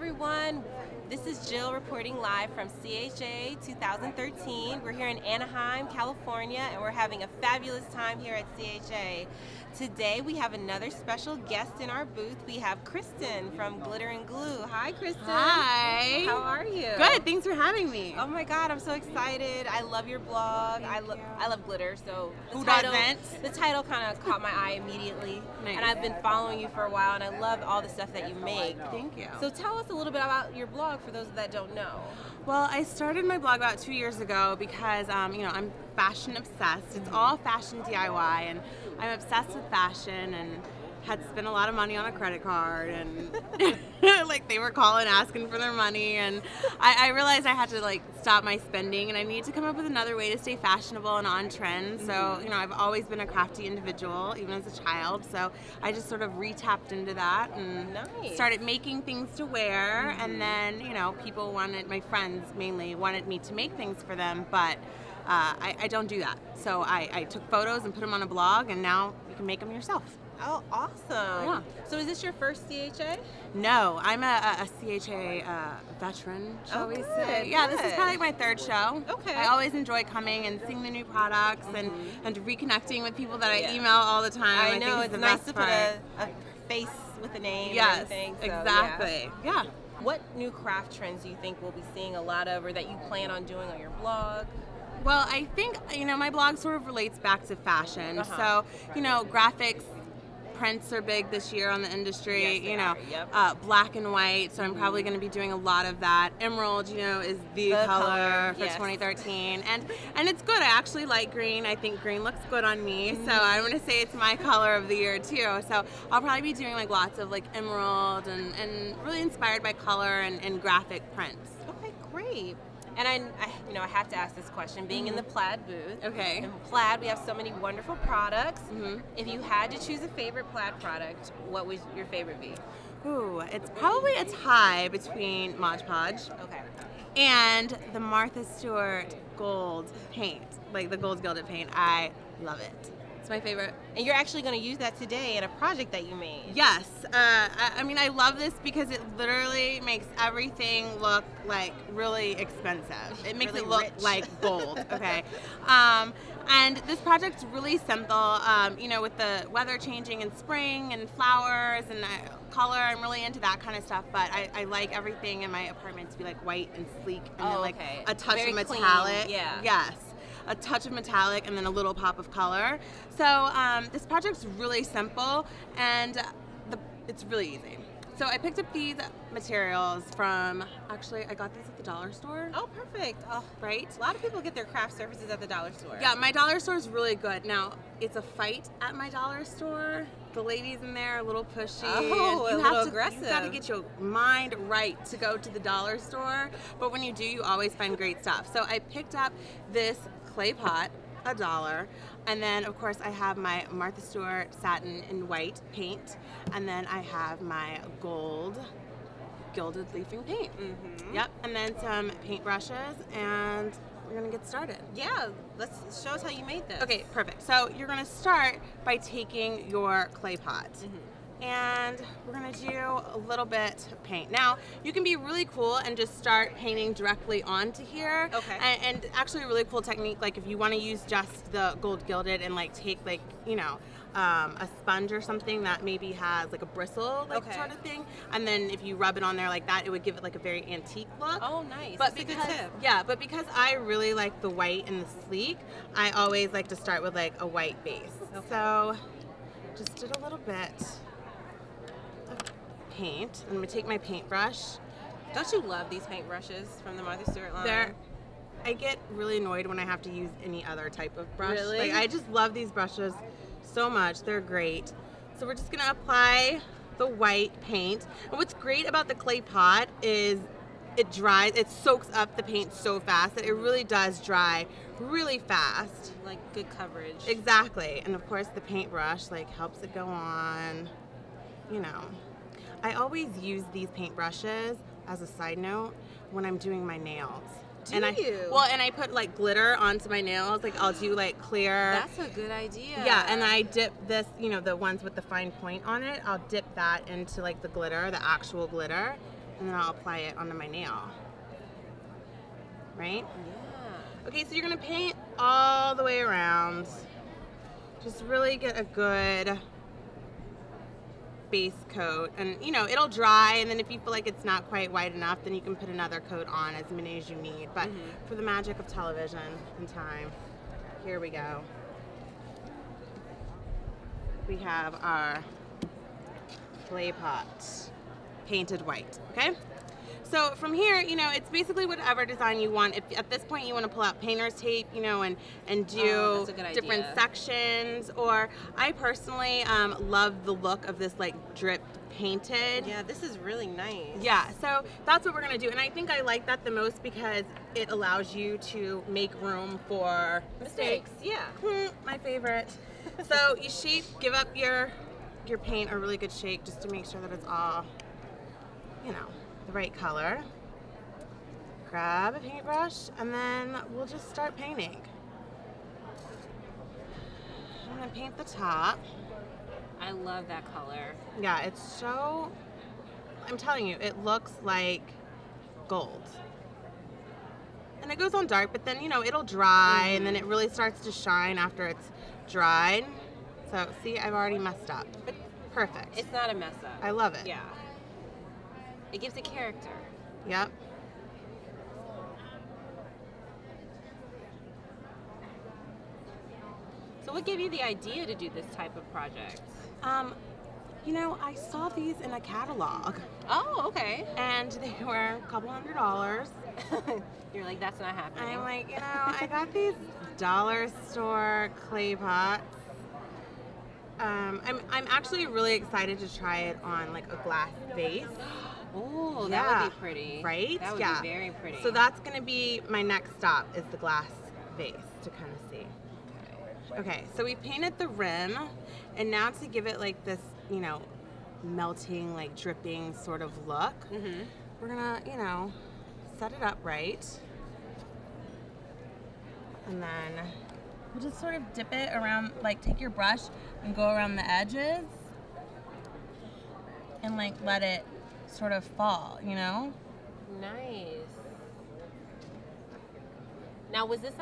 everyone. This is Jill reporting live from CHA 2013. We're here in Anaheim, California, and we're having a fabulous time here at CHA. Today we have another special guest in our booth. We have Kristen from Glitter and Glue. Hi, Kristen. Hi. How are you? Good. Thanks for having me. Oh my God, I'm so excited. I love your blog. I love glitter, so Who doesn't? The title kind of caught my eye immediately. Nice. And I've been following you for a while, and I love all the stuff that you make. Thank you. So tell us a little bit about your blog for those that don't know. Well, I started my blog about 2 years ago because, I'm fashion obsessed. It's all fashion DIY, and I'm obsessed with fashion and had spent a lot of money on a credit card, and like they were calling asking for their money, and I realized I had to stop my spending, and I needed to come up with another way to stay fashionable and on trend. So I've always been a crafty individual, even as a child, so I just sort of re-tapped into that and started making things to wear. And then people my friends mainly wanted me to make things for them, but I don't do that. So I took photos and put them on a blog, and now you can make them yourself. Oh, awesome. Yeah. So is this your first CHA? No, I'm a CHA veteran, shall we say. Yeah, this is probably my third show. Okay. I always enjoy coming and seeing the new products and reconnecting with people that I email all the time. I know, it's nice to put a face with a name and everything. So, exactly. Yeah. What new craft trends do you think we'll be seeing a lot of, or that you plan on doing on your blog? Well, I think, my blog sort of relates back to fashion. So, graphics, prints are big this year on the industry, black and white, so I'm probably going to be doing a lot of that. Emerald, is the color for 2013, and it's good. I actually like green. I think green looks good on me, so I'm going to say it's my color of the year too. So I'll probably be doing lots of emerald and really inspired by color and graphic prints. Okay, great. And I have to ask this question, being in the plaid booth. Okay. In plaid, we have so many wonderful products. If you had to choose a favorite plaid product, what would your favorite be? Ooh, it's probably a tie between Mod Podge and the Martha Stewart gold paint, the gold gilded paint. I love it. It's my favorite. And you're actually going to use that today in a project that you made. Yes. I love this because it literally makes everything look really expensive. It makes really it look rich. like gold. Okay. And this project's really simple. With the weather changing in spring and flowers and color, I'm really into that kind of stuff. But I like everything in my apartment to be white and sleek, and then a touch Very of metallic. Clean. Yeah. Yes. A touch of metallic and then a little pop of color. So this project's really simple, and it's really easy. So I picked up these materials from, I got these at the dollar store. Oh, perfect. Oh, right? A lot of people get their craft surfaces at the dollar store. Yeah, my dollar store is really good. Now, it's a fight at my dollar store. The ladies in there are a little pushy. Oh, a little aggressive. You've got to get your mind right to go to the dollar store. But when you do, you always find great stuff. So I picked up this clay pot, $1. And then, of course, I have my Martha Stewart satin and white paint. And then I have my gold gilded leafing paint. Yep. And then some paint brushes, and we're going to get started. Yeah. Let's show us how you made this. Okay, perfect. So you're going to start by taking your clay pot. And we're going to do a little bit of paint. Now, you can be really cool and just start painting directly onto here. Okay. And actually a really cool technique, if you want to use just the gold gilded and take a sponge or something that maybe has a bristle sort of thing, and then if you rub it on there like that, it would give it a very antique look. Oh, nice. But that's a good tip. Yeah, but because I really like the white and the sleek, I always like to start with a white base. Okay. So just did a little bit of paint. I'm gonna take my paintbrush. Don't you love these paintbrushes from the Martha Stewart line? I get really annoyed when I have to use any other type of brush. Really? I just love these brushes so much. They're great. So we're just gonna apply the white paint. And what's great about the clay pot is it dries, it soaks up the paint so fast that it really does dry really fast. Good coverage. Exactly. And of course the paintbrush helps it go on. I always use these paintbrushes, as a side note, when I'm doing my nails. Do you? Well, and I put glitter onto my nails. I'll do clear. That's a good idea. Yeah, and I dip this, the ones with the fine point on it. I'll dip that into the glitter, the actual glitter, and then I'll apply it onto my nail. Right? Yeah. Okay, so you're gonna paint all the way around. Just really get a good base coat, and you know, it'll dry, and then if you feel like it's not quite white enough, then you can put another coat on, as many as you need. But for the magic of television and time, here we go. We have our clay pot painted white, okay? So from here, you know, it's basically whatever design you want. If at this point you want to pull out painter's tape, you know, and do different sections, or I personally love the look of this like dripped painted. Yeah, this is really nice. Yeah, so that's what we're gonna do, and I think I like that the most because it allows you to make room for mistakes. Yeah. My favorite. So you give up your paint a really good shake just to make sure that it's all, you know, the right color. Grab a paintbrush and then we'll just start painting. I'm gonna paint the top. I love that color. Yeah, it's so, I'm telling you, it looks like gold. And it goes on dark, but then, you know, it'll dry and then it really starts to shine after it's dried. So see, I've already messed up, but perfect. It's not a mess up. I love it. Yeah. It gives it character. Yep. So what gave you the idea to do this type of project? You know, I saw these in a catalog. Oh, okay. And they were a couple $100s. You're like, that's not happening. I'm like, you know, I got these dollar store clay pots. I'm actually really excited to try it on like a glass vase. Oh, yeah. That would be pretty. Right? That would be very pretty. So that's going to be my next stop, is the glass vase to kind of see. Okay, so we painted the rim, and now to give it like this, you know, melting, like dripping sort of look, we're gonna, you know, set it up right. And then we'll just sort of dip it around, like take your brush and go around the edges and like let it sort of fall, you know? Nice. Now, was this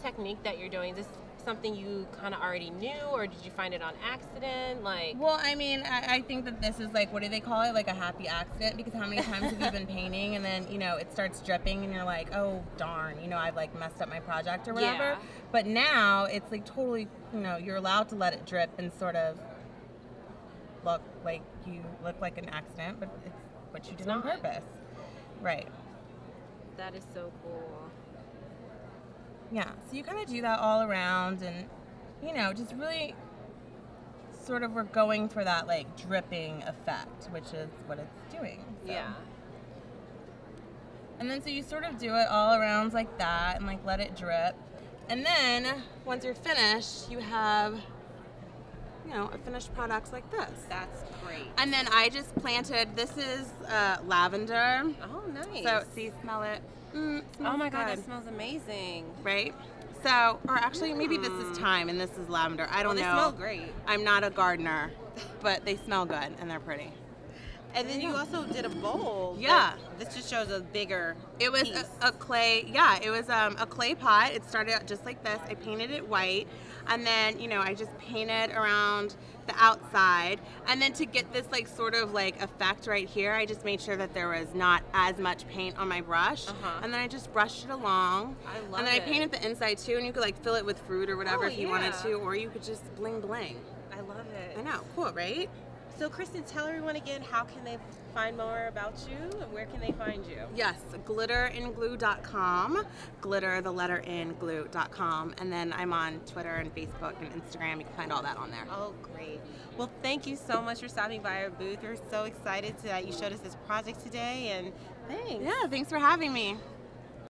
technique that you're doing, is this something you kind of already knew, or did you find it on accident? Like, well, I mean, I think that this is like, what do they call it? Like a happy accident, because how many times have you been painting and then, you know, it starts dripping and you're like, oh darn, you know, I've like messed up my project or whatever. Yeah. But now it's like totally, you know, you're allowed to let it drip and sort of look like you look like an accident, but it's what you did on purpose. Right. That is so cool. Yeah, so you kind of do that all around, and you know, just really sort of we're going for that like dripping effect, which is what it's doing. So. Yeah. And then so you sort of do it all around like that and like let it drip. And then once you're finished, you have, you know, a finished product like this. That's great. And then I just planted, this is lavender. Oh, nice. So see, smell it. Oh my God, that smells amazing. Right? So, or actually maybe this is thyme and this is lavender. I don't know. They smell great. I'm not a gardener, but they smell good and they're pretty. And then you also did a bowl. Yeah. This just shows a bigger It was a clay, yeah, it was a clay pot. It started out just like this. I painted it white, and then, you know, I just painted around the outside, and then to get this like sort of like effect right here, I just made sure that there was not as much paint on my brush, and then I just brushed it along. I love And then I painted the inside too, and you could like fill it with fruit or whatever if you wanted to, or you could just bling bling. I love it. I know, cool, right? So Kristen, tell everyone again, how can they find more about you, and where can they find you? Yes, glitterandglue.com, glitter, the letter N, glue.com, and then I'm on Twitter and Facebook and Instagram. You can find all that on there. Oh, great. Well, thank you so much for stopping by our booth. We're so excited that you showed us this project today, and thanks. Yeah, thanks for having me.